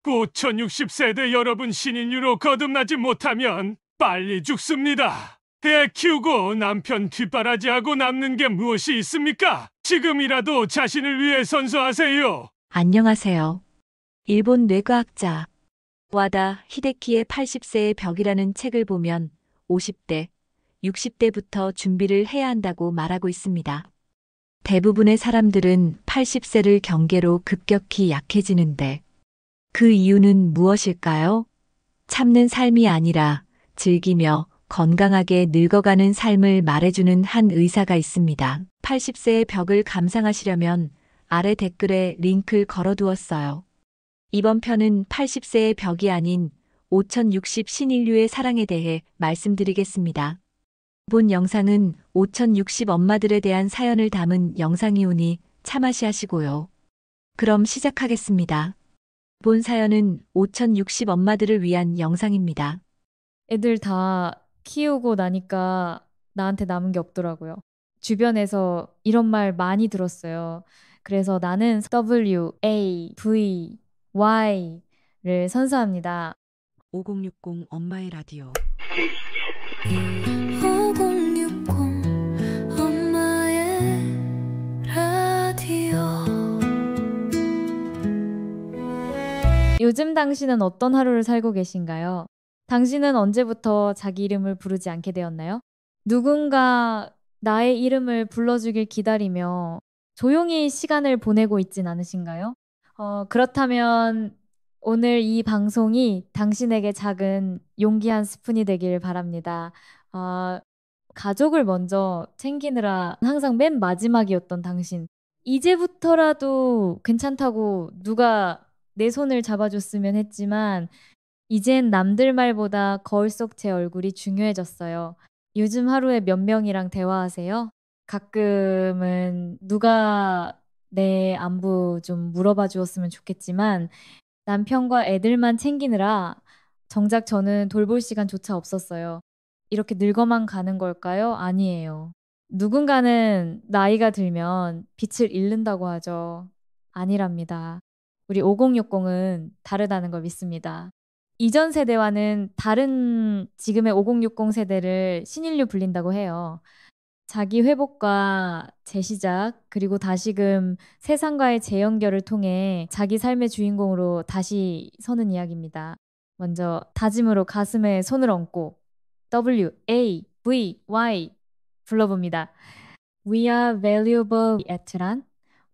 곧 1060세대 여러분 신인류로 거듭나지 못하면 빨리 죽습니다. 애 키우고 남편 뒷바라지하고 남는 게 무엇이 있습니까? 지금이라도 자신을 위해 선서하세요. 안녕하세요. 일본 뇌과학자 와다 히데키의 80세의 벽이라는 책을 보면 50대, 60대부터 준비를 해야 한다고 말하고 있습니다. 대부분의 사람들은 80세를 경계로 급격히 약해지는데 그 이유는 무엇일까요? 참는 삶이 아니라 즐기며 건강하게 늙어가는 삶을 말해주는 한 의사가 있습니다. 80세의 벽을 감상하시려면 아래 댓글에 링크를 걸어두었어요. 이번 편은 80세의 벽이 아닌 5060 신인류의 사랑에 대해 말씀드리겠습니다. 본 영상은 5060 엄마들에 대한 사연을 담은 영상이오니 참아시 하시고요. 그럼 시작하겠습니다. 본 사연은 5060 엄마들을 위한 영상입니다. 애들 다 키우고 나니까 나한테 남은 게 없더라고요. 주변에서 이런 말 많이 들었어요. 그래서 나는 W, A, V, Y를 선서합니다. 5060 엄마의 라디오. 5060 엄마의 라디오. 요즘 당신은 어떤 하루를 살고 계신가요? 당신은 언제부터 자기 이름을 부르지 않게 되었나요? 누군가 나의 이름을 불러주길 기다리며 조용히 시간을 보내고 있진 않으신가요? 그렇다면 오늘 이 방송이 당신에게 작은 용기 한 스푼이 되길 바랍니다. 가족을 먼저 챙기느라 항상 맨 마지막이었던 당신. 이제부터라도 괜찮다고 누가 내 손을 잡아줬으면 했지만 이젠 남들 말보다 거울 속 제 얼굴이 중요해졌어요. 요즘 하루에 몇 명이랑 대화하세요? 가끔은 누가 내 안부 좀 물어봐 주었으면 좋겠지만 남편과 애들만 챙기느라 정작 저는 돌볼 시간조차 없었어요. 이렇게 늙어만 가는 걸까요? 아니에요. 누군가는 나이가 들면 빛을 잃는다고 하죠. 아니랍니다. 우리 5060은 다르다는 걸 믿습니다. 이전 세대와는 다른 지금의 5060 세대를 신인류 불린다고 해요. 자기 회복과 재시작, 그리고 다시금 세상과의 재연결을 통해 자기 삶의 주인공으로 다시 서는 이야기입니다. 먼저 다짐으로 가슴에 손을 얹고 W, A, V, Y 불러봅니다. We are valuable at란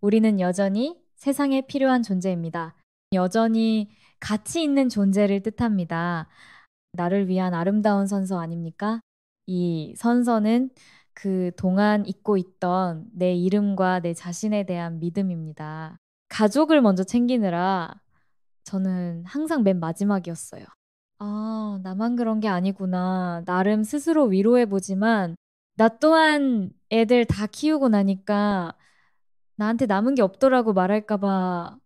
우리는 여전히 세상에 필요한 존재입니다. 여전히 가치 있는 존재를 뜻합니다. 나를 위한 아름다운 선서 아닙니까? 이 선서는 그 동안 잊고 있던 내 이름과 내 자신에 대한 믿음입니다. 가족을 먼저 챙기느라 저는 항상 맨 마지막이었어요. 나만 그런 게 아니구나. 나름 스스로 위로해보지만 나 또한 애들 다 키우고 나니까 나한테 남은 게 없더라고 말할까봐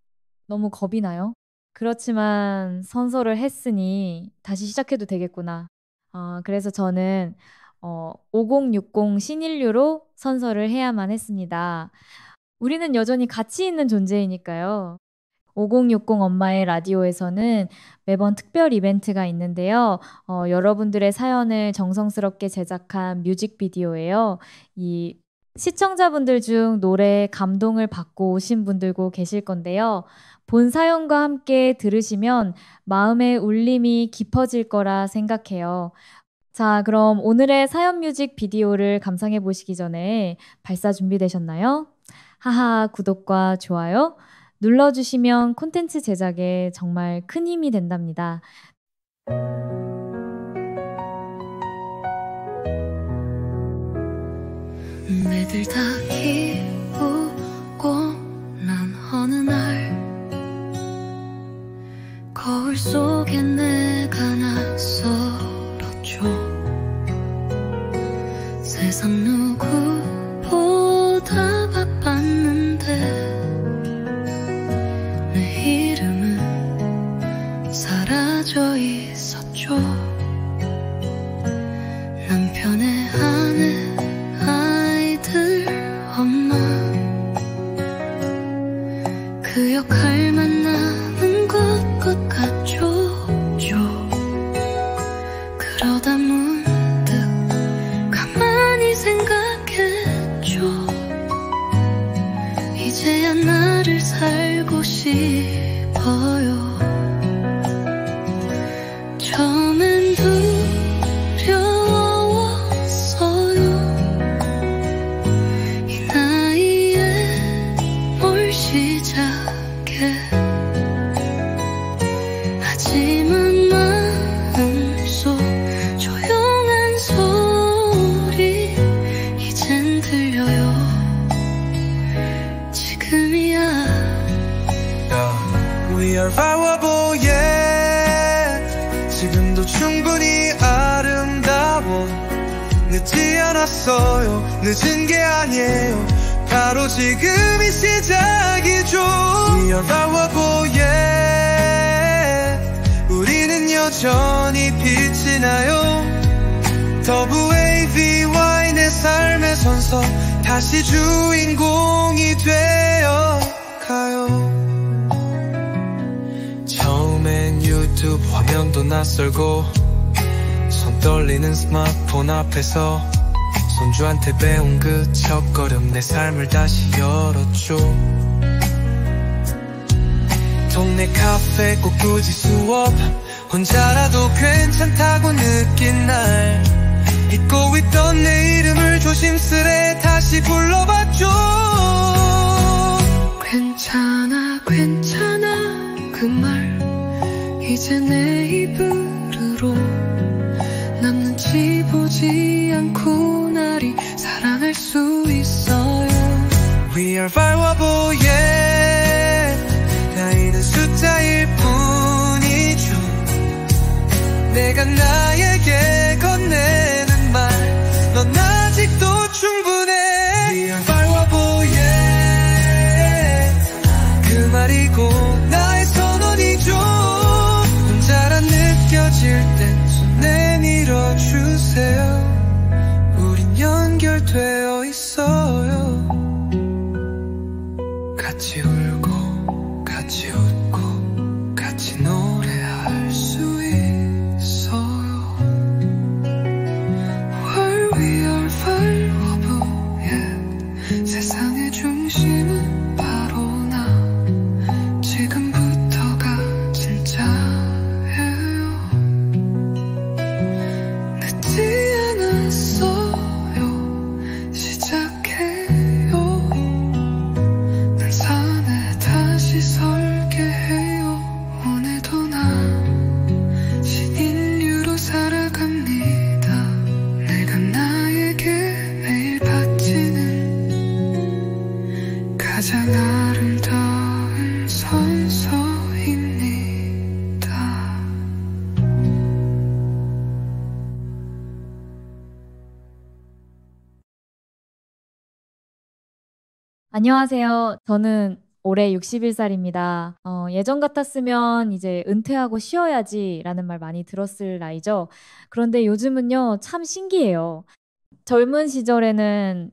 너무 겁이 나요. 그렇지만 선서를 했으니 다시 시작해도 되겠구나. 그래서 저는 5060 신인류로 선서를 해야만 했습니다. 우리는 여전히 가치 있는 존재이니까요. 5060 엄마의 라디오에서는 매번 특별 이벤트가 있는데요. 여러분들의 사연을 정성스럽게 제작한 뮤직비디오예요. 이 시청자분들 중 노래에 감동을 받고 오신 분들도 계실 건데요. 본 사연과 함께 들으시면 마음의 울림이 깊어질 거라 생각해요. 자, 그럼 오늘의 사연 뮤직 비디오를 감상해 보시기 전에 발사 준비되셨나요? 하하, 구독과 좋아요 눌러주시면 콘텐츠 제작에 정말 큰 힘이 된답니다. 애들 다 키우고 난 어느 날 거울 속에 내가 낯설었죠. 세상 누구보다 바빴는데 내 이름은 사라져 있었죠. 남편의 아내 아이들 엄마 그 역할만 남은 것 같아. 처음엔 두려웠어요. 이 나이에 뭘 시작해. 하지만 마음속 조용한 소리 이젠 들려요. 지금이야. We are valuable, yeah. 지금도 충분히 아름다워. 늦지 않았어요. 늦은 게 아니에요. 바로 지금이 시작이죠. We are valuable, yeah. 우리는 여전히 빛이 나요. WAVY 내 삶의 선서 다시 주인공이 되어 가요. 처음엔 유튜브 화면도 낯설고 손 떨리는 스마트폰 앞에서 손주한테 배운 그 첫걸음 내 삶을 다시 열었죠. 동네 카페 꼭 굳이 수업 혼자라도 괜찮다고 느낀 날 잊고 있던 내 이름을 조심스레 다시 불러봤죠. 괜찮아 괜찮아 그 말 이제 내 입으로 남 눈치 보지 않고 나를 사랑할 수 있어요. We are valuable, yeah. 나이는 숫자일 뿐이죠. 내가 나에게 건네는 말 넌 아직도 충분해. We are valuable, yeah. 그 말이고 나의 선언이죠. 혼자라 느껴질 땐 손 내밀어주세요. 우린 연결되어 있어요. 같이 울고 같이 웃고 같이 노래할 수 있어요. While we are valuable, yeah. 세상의 중심은 바로 나. 지금부터가 진짜예요. 늦지 않았어요. 시작해요. 난 산에 다시 설계해요. 오늘도 난 신인류로 살아갑니다. 내가 나에게 매일 바치는 가장 아름다운 선서입니다. 안녕하세요. 저는 올해 61살입니다. 예전 같았으면 이제 은퇴하고 쉬어야지라는 말 많이 들었을 나이죠. 그런데 요즘은요, 참 신기해요. 젊은 시절에는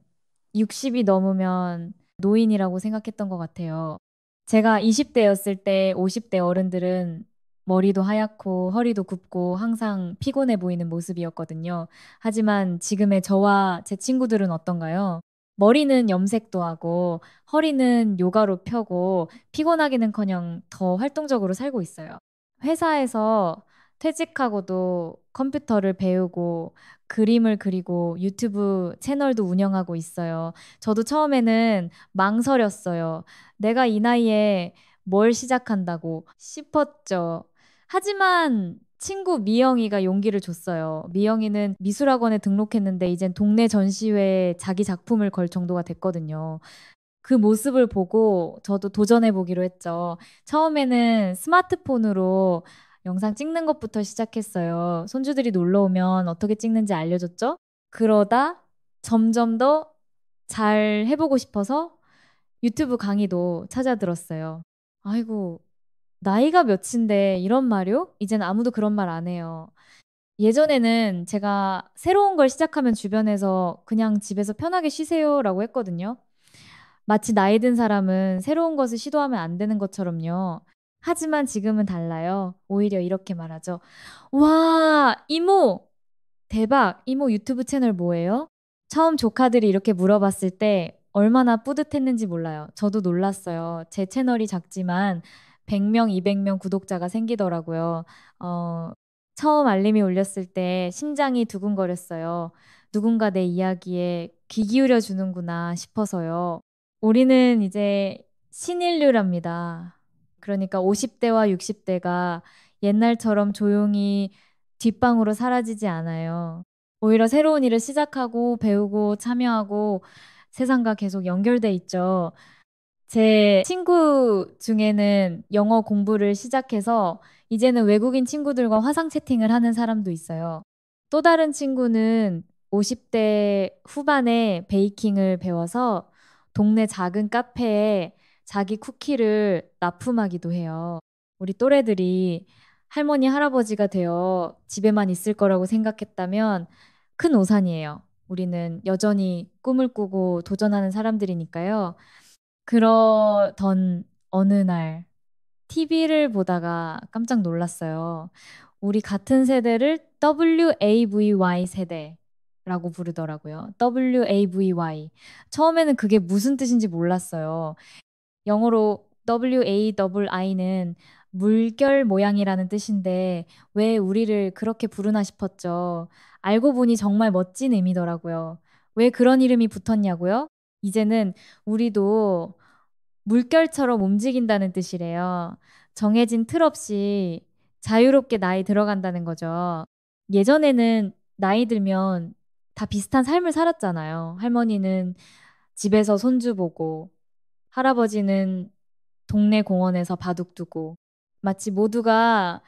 60이 넘으면 노인이라고 생각했던 것 같아요. 제가 20대였을 때 50대 어른들은 머리도 하얗고 허리도 굽고 항상 피곤해 보이는 모습이었거든요. 하지만 지금의 저와 제 친구들은 어떤가요? 머리는 염색도 하고 허리는 요가로 펴고 피곤하기는커녕 더 활동적으로 살고 있어요. 회사에서 퇴직하고도 컴퓨터를 배우고 그림을 그리고 유튜브 채널도 운영하고 있어요. 저도 처음에는 망설였어요. 내가 이 나이에 뭘 시작한다고 싶었죠. 하지만 친구 미영이가 용기를 줬어요. 미영이는 미술학원에 등록했는데 이젠 동네 전시회에 자기 작품을 걸 정도가 됐거든요. 그 모습을 보고 저도 도전해보기로 했죠. 처음에는 스마트폰으로 영상 찍는 것부터 시작했어요. 손주들이 놀러 오면 어떻게 찍는지 알려줬죠? 그러다 점점 더 잘 해보고 싶어서 유튜브 강의도 찾아들었어요. 아이고, 나이가 몇인데 이런 말이요? 이젠 아무도 그런 말 안 해요. 예전에는 제가 새로운 걸 시작하면 주변에서 그냥 집에서 편하게 쉬세요라고 했거든요. 마치 나이 든 사람은 새로운 것을 시도하면 안 되는 것처럼요. 하지만 지금은 달라요. 오히려 이렇게 말하죠. 와, 이모! 대박! 이모 유튜브 채널 뭐예요? 처음 조카들이 이렇게 물어봤을 때 얼마나 뿌듯했는지 몰라요. 저도 놀랐어요. 제 채널이 작지만 100명, 200명 구독자가 생기더라고요. 처음 알림이 울렸을 때 심장이 두근거렸어요. 누군가 내 이야기에 귀 기울여 주는구나 싶어서요. 우리는 이제 신인류랍니다. 그러니까 50대와 60대가 옛날처럼 조용히 뒷방으로 사라지지 않아요. 오히려 새로운 일을 시작하고 배우고 참여하고 세상과 계속 연결돼 있죠. 제 친구 중에는 영어 공부를 시작해서 이제는 외국인 친구들과 화상 채팅을 하는 사람도 있어요. 또 다른 친구는 50대 후반에 베이킹을 배워서 동네 작은 카페에 자기 쿠키를 납품하기도 해요. 우리 또래들이 할머니, 할아버지가 되어 집에만 있을 거라고 생각했다면 큰 오산이에요. 우리는 여전히 꿈을 꾸고 도전하는 사람들이니까요. 그러던 어느 날 TV를 보다가 깜짝 놀랐어요. 우리 같은 세대를 WAVY 세대라고 부르더라고요. WAVY. 처음에는 그게 무슨 뜻인지 몰랐어요. 영어로 WAI는 물결 모양이라는 뜻인데 왜 우리를 그렇게 부르나 싶었죠. 알고 보니 정말 멋진 의미더라고요. 왜 그런 이름이 붙었냐고요? 이제는 우리도 물결처럼 움직인다는 뜻이래요. 정해진 틀 없이 자유롭게 나이 들어간다는 거죠. 예전에는 나이 들면 다 비슷한 삶을 살았잖아요. 할머니는 집에서 손주 보고, 할아버지는 동네 공원에서 바둑 두고, 마치 모두가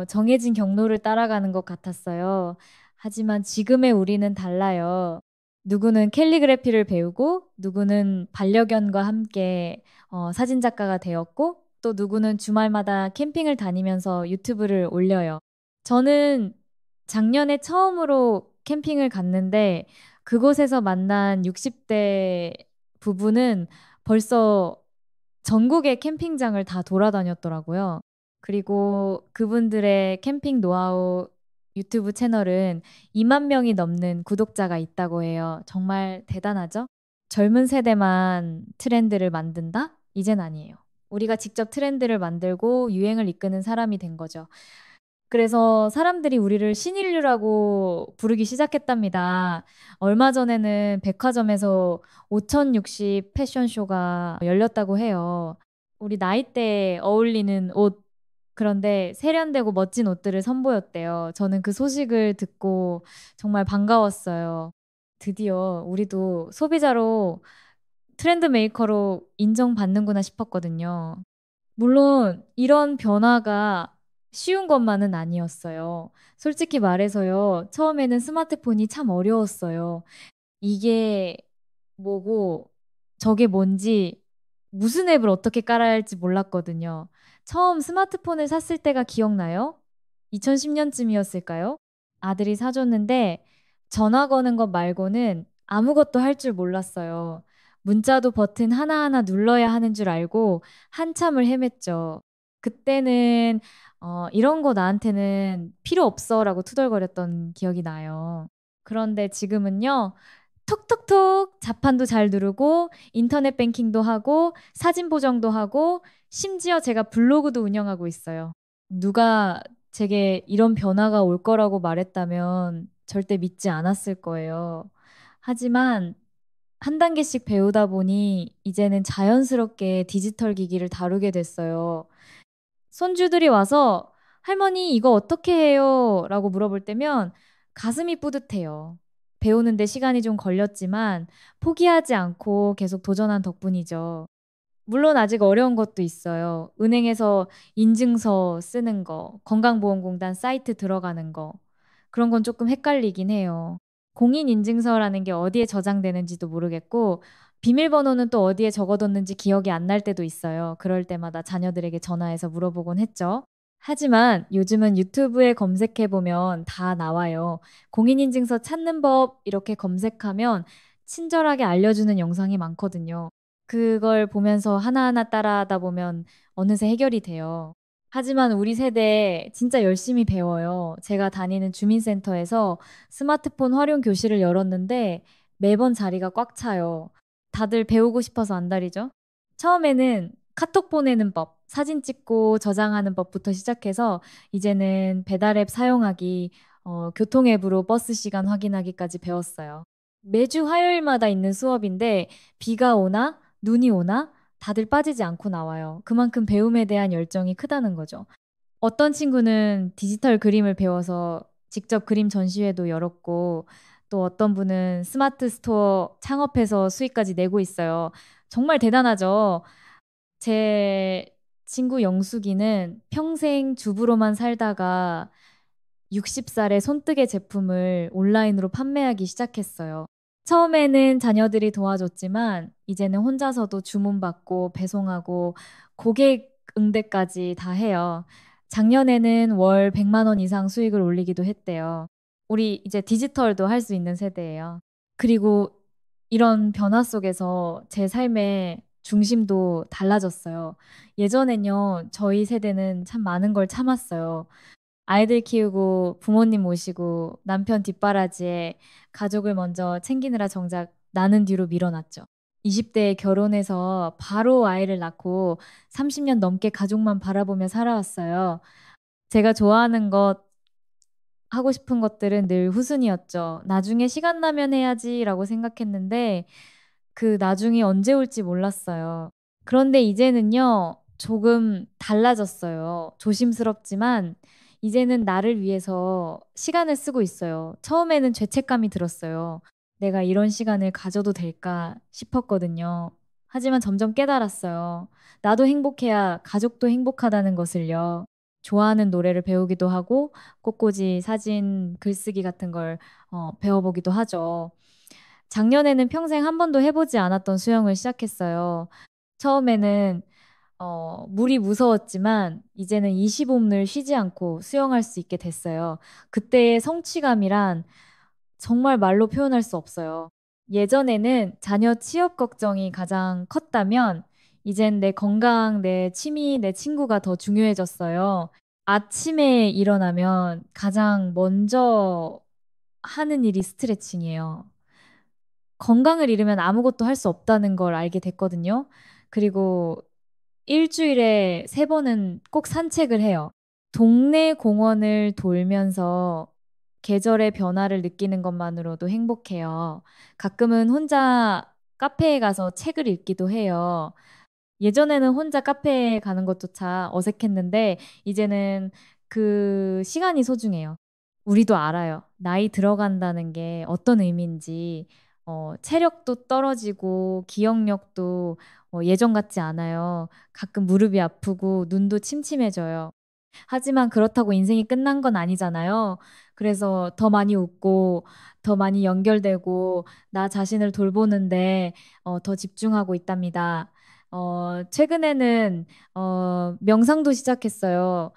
정해진 경로를 따라가는 것 같았어요. 하지만 지금의 우리는 달라요. 누구는 캘리그래피를 배우고, 누구는 반려견과 함께 사진작가가 되었고, 또 누구는 주말마다 캠핑을 다니면서 유튜브를 올려요. 저는 작년에 처음으로 캠핑을 갔는데, 그곳에서 만난 60대 부부는 벌써 전국의 캠핑장을 다 돌아다녔더라고요. 그리고 그분들의 캠핑 노하우 유튜브 채널은 2만 명이 넘는 구독자가 있다고 해요. 정말 대단하죠? 젊은 세대만 트렌드를 만든다? 이젠 아니에요. 우리가 직접 트렌드를 만들고 유행을 이끄는 사람이 된 거죠. 그래서 사람들이 우리를 신인류라고 부르기 시작했답니다. 얼마 전에는 백화점에서 5060 패션쇼가 열렸다고 해요. 우리 나이대에 어울리는 옷, 그런데 세련되고 멋진 옷들을 선보였대요. 저는 그 소식을 듣고 정말 반가웠어요. 드디어 우리도 소비자로 트렌드 메이커로 인정받는구나 싶었거든요. 물론 이런 변화가 쉬운 것만은 아니었어요. 솔직히 말해서요. 처음에는 스마트폰이 참 어려웠어요. 이게 뭐고 저게 뭔지 무슨 앱을 어떻게 깔아야 할지 몰랐거든요. 처음 스마트폰을 샀을 때가 기억나요? 2010년쯤이었을까요? 아들이 사줬는데 전화 거는 것 말고는 아무것도 할 줄 몰랐어요. 문자도 버튼 하나하나 눌러야 하는 줄 알고 한참을 헤맸죠. 그때는 이런 거 나한테는 필요 없어라고 투덜거렸던 기억이 나요. 그런데 지금은요. 톡톡톡 자판도 잘 누르고 인터넷 뱅킹도 하고 사진 보정도 하고 심지어 제가 블로그도 운영하고 있어요. 누가 제게 이런 변화가 올 거라고 말했다면 절대 믿지 않았을 거예요. 하지만 한 단계씩 배우다 보니 이제는 자연스럽게 디지털 기기를 다루게 됐어요. 손주들이 와서 할머니 이거 어떻게 해요? 라고 물어볼 때면 가슴이 뿌듯해요. 배우는데 시간이 좀 걸렸지만 포기하지 않고 계속 도전한 덕분이죠. 물론 아직 어려운 것도 있어요. 은행에서 인증서 쓰는 거, 건강보험공단 사이트 들어가는 거. 그런 건 조금 헷갈리긴 해요. 공인인증서라는 게 어디에 저장되는지도 모르겠고, 비밀번호는 또 어디에 적어뒀는지 기억이 안 날 때도 있어요. 그럴 때마다 자녀들에게 전화해서 물어보곤 했죠. 하지만 요즘은 유튜브에 검색해보면 다 나와요. 공인인증서 찾는 법 이렇게 검색하면 친절하게 알려주는 영상이 많거든요. 그걸 보면서 하나하나 따라하다 보면 어느새 해결이 돼요. 하지만 우리 세대 진짜 열심히 배워요. 제가 다니는 주민센터에서 스마트폰 활용 교실을 열었는데 매번 자리가 꽉 차요. 다들 배우고 싶어서 안달이죠. 처음에는 카톡 보내는 법, 사진 찍고 저장하는 법부터 시작해서 이제는 배달앱 사용하기, 교통 앱으로 버스 시간 확인하기까지 배웠어요. 매주 화요일마다 있는 수업인데 비가 오나 눈이 오나 다들 빠지지 않고 나와요. 그만큼 배움에 대한 열정이 크다는 거죠. 어떤 친구는 디지털 그림을 배워서 직접 그림 전시회도 열었고, 또 어떤 분은 스마트 스토어 창업해서 수익까지 내고 있어요. 정말 대단하죠. 제 친구 영숙이는 평생 주부로만 살다가 60살에 손뜨개 제품을 온라인으로 판매하기 시작했어요. 처음에는 자녀들이 도와줬지만 이제는 혼자서도 주문받고 배송하고 고객 응대까지 다 해요. 작년에는 월 100만 원 이상 수익을 올리기도 했대요. 우리 이제 디지털도 할 수 있는 세대예요. 그리고 이런 변화 속에서 제 삶의 중심도 달라졌어요. 예전엔요, 저희 세대는 참 많은 걸 참았어요. 아이들 키우고 부모님 모시고 남편 뒷바라지에 가족을 먼저 챙기느라 정작 나는 뒤로 밀어놨죠. 20대에 결혼해서 바로 아이를 낳고 30년 넘게 가족만 바라보며 살아왔어요. 제가 좋아하는 것, 하고 싶은 것들은 늘 후순이었죠. 나중에 시간 나면 해야지라고 생각했는데 그 나중이 언제 올지 몰랐어요. 그런데 이제는요, 조금 달라졌어요. 조심스럽지만 이제는 나를 위해서 시간을 쓰고 있어요. 처음에는 죄책감이 들었어요. 내가 이런 시간을 가져도 될까 싶었거든요. 하지만 점점 깨달았어요. 나도 행복해야 가족도 행복하다는 것을요. 좋아하는 노래를 배우기도 하고 꽃꽂이, 사진, 글쓰기 같은 걸 배워보기도 하죠. 작년에는 평생 한 번도 해보지 않았던 수영을 시작했어요. 처음에는 물이 무서웠지만 이제는 25분을 쉬지 않고 수영할 수 있게 됐어요. 그때의 성취감이란 정말 말로 표현할 수 없어요. 예전에는 자녀 취업 걱정이 가장 컸다면 이젠 내 건강, 내 취미, 내 친구가 더 중요해졌어요. 아침에 일어나면 가장 먼저 하는 일이 스트레칭이에요. 건강을 잃으면 아무것도 할 수 없다는 걸 알게 됐거든요. 그리고 일주일에 3번은 꼭 산책을 해요. 동네 공원을 돌면서 계절의 변화를 느끼는 것만으로도 행복해요. 가끔은 혼자 카페에 가서 책을 읽기도 해요. 예전에는 혼자 카페에 가는 것조차 어색했는데 이제는 그 시간이 소중해요. 우리도 알아요. 나이 들어간다는 게 어떤 의미인지, 체력도 떨어지고 기억력도 예전 같지 않아요. 가끔 무릎이 아프고 눈도 침침해져요. 하지만 그렇다고 인생이 끝난 건 아니잖아요. 그래서 더 많이 웃고, 더 많이 연결되고, 나 자신을 돌보는데 더 집중하고 있답니다. 최근에는 명상도 시작했어요.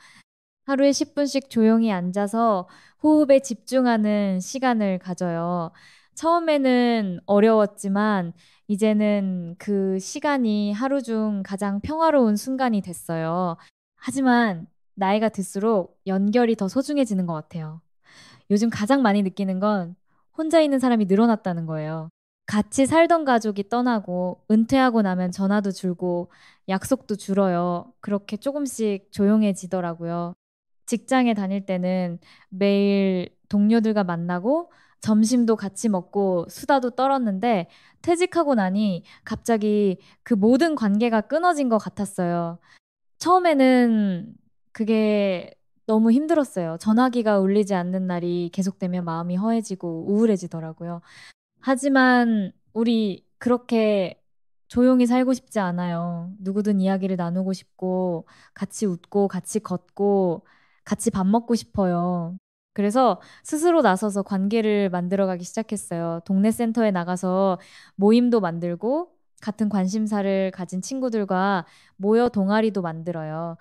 하루에 10분씩 조용히 앉아서 호흡에 집중하는 시간을 가져요. 처음에는 어려웠지만 이제는 그 시간이 하루 중 가장 평화로운 순간이 됐어요. 하지만 나이가 들수록 연결이 더 소중해지는 것 같아요. 요즘 가장 많이 느끼는 건 혼자 있는 사람이 늘어났다는 거예요. 같이 살던 가족이 떠나고 은퇴하고 나면 전화도 줄고 약속도 줄어요. 그렇게 조금씩 조용해지더라고요. 직장에 다닐 때는 매일 동료들과 만나고 점심도 같이 먹고 수다도 떨었는데 퇴직하고 나니 갑자기 그 모든 관계가 끊어진 것 같았어요. 처음에는 그게 너무 힘들었어요. 전화기가 울리지 않는 날이 계속되면 마음이 허해지고 우울해지더라고요. 하지만 우리 그렇게 조용히 살고 싶지 않아요. 누구든 이야기를 나누고 싶고, 같이 웃고, 같이 걷고, 같이 밥 먹고 싶어요. 그래서 스스로 나서서 관계를 만들어가기 시작했어요. 동네 센터에 나가서 모임도 만들고, 같은 관심사를 가진 친구들과 모여 동아리도 만들어요.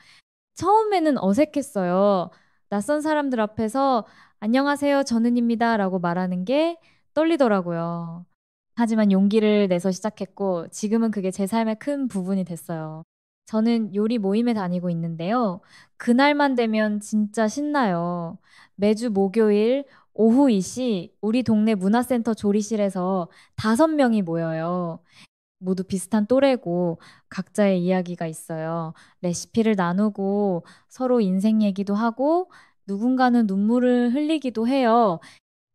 처음에는 어색했어요. 낯선 사람들 앞에서 안녕하세요, 전은입니다 라고 말하는 게 떨리더라고요. 하지만 용기를 내서 시작했고, 지금은 그게 제 삶의 큰 부분이 됐어요. 저는 요리 모임에 다니고 있는데요. 그날만 되면 진짜 신나요. 매주 목요일 오후 2시 우리 동네 문화센터 조리실에서 5명이 모여요. 모두 비슷한 또래고 각자의 이야기가 있어요. 레시피를 나누고 서로 인생 얘기도 하고 누군가는 눈물을 흘리기도 해요.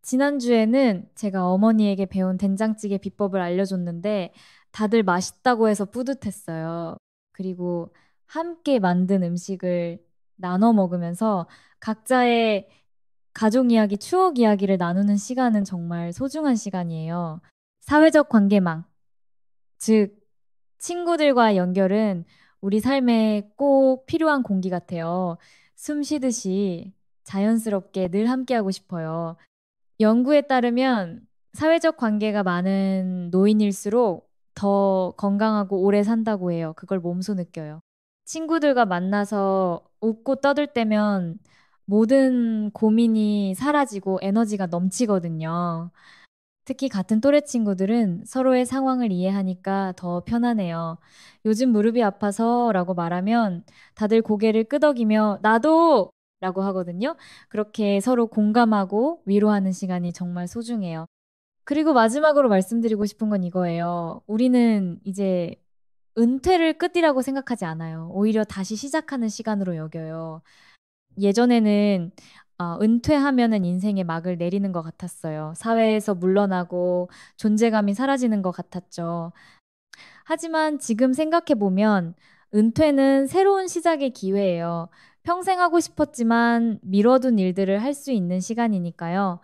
지난주에는 제가 어머니에게 배운 된장찌개 비법을 알려줬는데 다들 맛있다고 해서 뿌듯했어요. 그리고 함께 만든 음식을 나눠 먹으면서 각자의 가족 이야기, 추억 이야기를 나누는 시간은 정말 소중한 시간이에요. 사회적 관계망, 즉, 친구들과의 연결은 우리 삶에 꼭 필요한 공기 같아요. 숨 쉬듯이 자연스럽게 늘 함께하고 싶어요. 연구에 따르면 사회적 관계가 많은 노인일수록 더 건강하고 오래 산다고 해요. 그걸 몸소 느껴요. 친구들과 만나서 웃고 떠들 때면 모든 고민이 사라지고 에너지가 넘치거든요. 특히 같은 또래 친구들은 서로의 상황을 이해하니까 더 편하네요. 요즘 무릎이 아파서 라고 말하면 다들 고개를 끄덕이며 나도! 라고 하거든요. 그렇게 서로 공감하고 위로하는 시간이 정말 소중해요. 그리고 마지막으로 말씀드리고 싶은 건 이거예요. 우리는 이제 은퇴를 끝이라고 생각하지 않아요. 오히려 다시 시작하는 시간으로 여겨요. 예전에는 은퇴하면은 인생의 막을 내리는 것 같았어요. 사회에서 물러나고 존재감이 사라지는 것 같았죠. 하지만 지금 생각해보면 은퇴는 새로운 시작의 기회예요. 평생 하고 싶었지만 미뤄둔 일들을 할 수 있는 시간이니까요.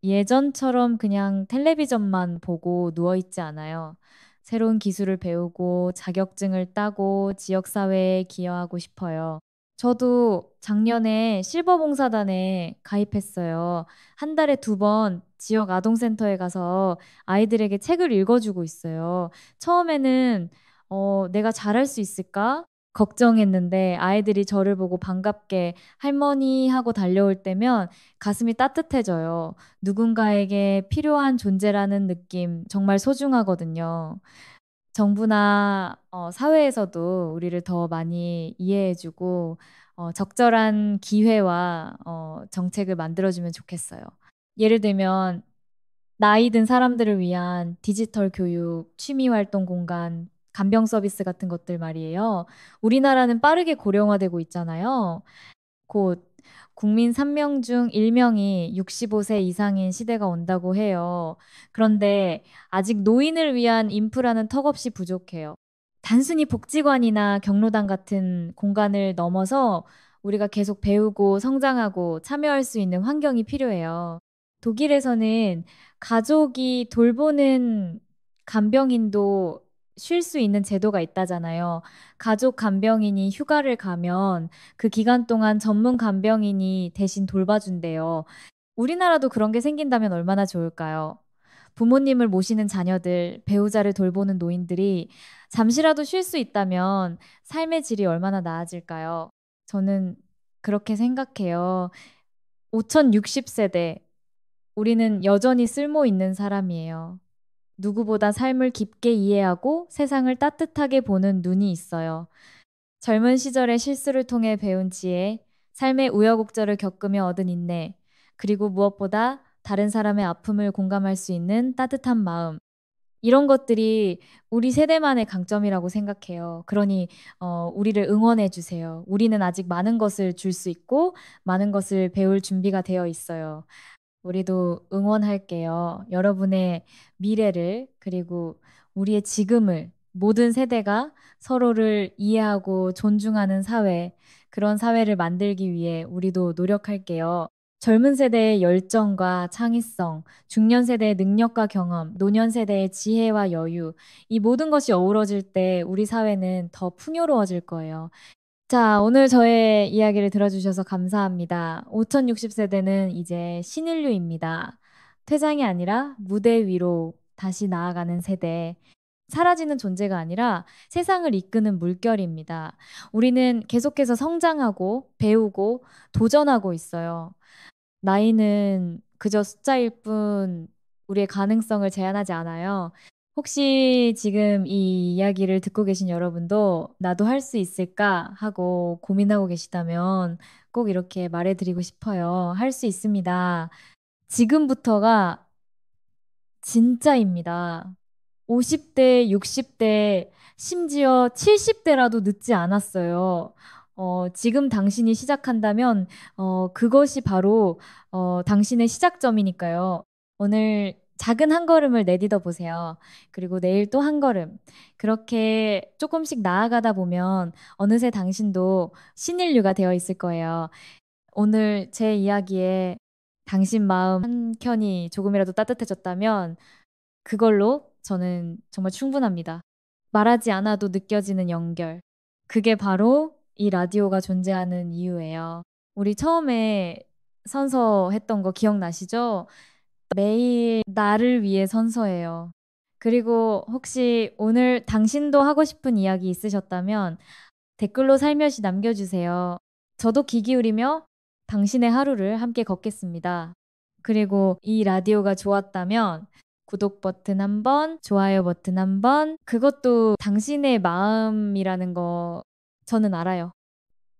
예전처럼 그냥 텔레비전만 보고 누워있지 않아요. 새로운 기술을 배우고 자격증을 따고 지역사회에 기여하고 싶어요. 저도 작년에 실버봉사단에 가입했어요. 한 달에 2번 지역 아동센터에 가서 아이들에게 책을 읽어주고 있어요. 처음에는 내가 잘할 수 있을까? 걱정했는데 아이들이 저를 보고 반갑게 할머니 하고 달려올 때면 가슴이 따뜻해져요. 누군가에게 필요한 존재라는 느낌 정말 소중하거든요. 정부나 사회에서도 우리를 더 많이 이해해주고 적절한 기회와 정책을 만들어주면 좋겠어요. 예를 들면 나이 든 사람들을 위한 디지털 교육, 취미 활동 공간, 간병 서비스 같은 것들 말이에요. 우리나라는 빠르게 고령화되고 있잖아요. 곧 국민 3명 중 1명이 65세 이상인 시대가 온다고 해요. 그런데 아직 노인을 위한 인프라는 턱없이 부족해요. 단순히 복지관이나 경로당 같은 공간을 넘어서 우리가 계속 배우고 성장하고 참여할 수 있는 환경이 필요해요. 독일에서는 가족이 돌보는 간병인도 쉴 수 있는 제도가 있다잖아요. 가족 간병인이 휴가를 가면 그 기간 동안 전문 간병인이 대신 돌봐준대요. 우리나라도 그런 게 생긴다면 얼마나 좋을까요? 부모님을 모시는 자녀들, 배우자를 돌보는 노인들이 잠시라도 쉴 수 있다면 삶의 질이 얼마나 나아질까요? 저는 그렇게 생각해요. 5060세대, 우리는 여전히 쓸모 있는 사람이에요. 누구보다 삶을 깊게 이해하고 세상을 따뜻하게 보는 눈이 있어요. 젊은 시절의 실수를 통해 배운 지혜, 삶의 우여곡절을 겪으며 얻은 인내, 그리고 무엇보다 다른 사람의 아픔을 공감할 수 있는 따뜻한 마음. 이런 것들이 우리 세대만의 강점이라고 생각해요. 그러니 우리를 응원해 주세요. 우리는 아직 많은 것을 줄 수 있고 많은 것을 배울 준비가 되어 있어요. 우리도 응원할게요. 여러분의 미래를, 그리고 우리의 지금을 모든 세대가 서로를 이해하고 존중하는 사회, 그런 사회를 만들기 위해 우리도 노력할게요. 젊은 세대의 열정과 창의성, 중년 세대의 능력과 경험, 노년 세대의 지혜와 여유, 이 모든 것이 어우러질 때 우리 사회는 더 풍요로워질 거예요. 자, 오늘 저의 이야기를 들어주셔서 감사합니다. 5060세대는 이제 신인류입니다. 퇴장이 아니라 무대 위로 다시 나아가는 세대. 사라지는 존재가 아니라 세상을 이끄는 물결입니다. 우리는 계속해서 성장하고 배우고 도전하고 있어요. 나이는 그저 숫자일 뿐 우리의 가능성을 제한하지 않아요. 혹시 지금 이 이야기를 듣고 계신 여러분도 나도 할 수 있을까 하고 고민하고 계시다면 꼭 이렇게 말해드리고 싶어요. 할 수 있습니다. 지금부터가 진짜입니다. 50대, 60대, 심지어 70대라도 늦지 않았어요. 지금 당신이 시작한다면 그것이 바로 당신의 시작점이니까요. 오늘 작은 한 걸음을 내딛어 보세요. 그리고 내일 또 한 걸음. 그렇게 조금씩 나아가다 보면 어느새 당신도 신인류가 되어 있을 거예요. 오늘 제 이야기에 당신 마음 한켠이 조금이라도 따뜻해졌다면 그걸로 저는 정말 충분합니다. 말하지 않아도 느껴지는 연결. 그게 바로 이 라디오가 존재하는 이유예요. 우리 처음에 선서했던 거 기억나시죠? 매일 나를 위해 선서해요. 그리고 혹시 오늘 당신도 하고 싶은 이야기 있으셨다면 댓글로 살며시 남겨주세요. 저도 귀 기울이며 당신의 하루를 함께 걷겠습니다. 그리고 이 라디오가 좋았다면 구독 버튼 한 번, 좋아요 버튼 한 번, 그것도 당신의 마음이라는 거 저는 알아요.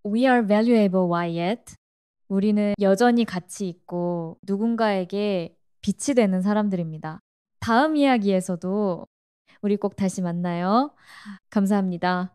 We are valuable, Wyatt. 우리는 여전히 가치 있고 누군가에게 빛이 되는 사람들입니다. 다음 이야기에서도 우리 꼭 다시 만나요. 감사합니다.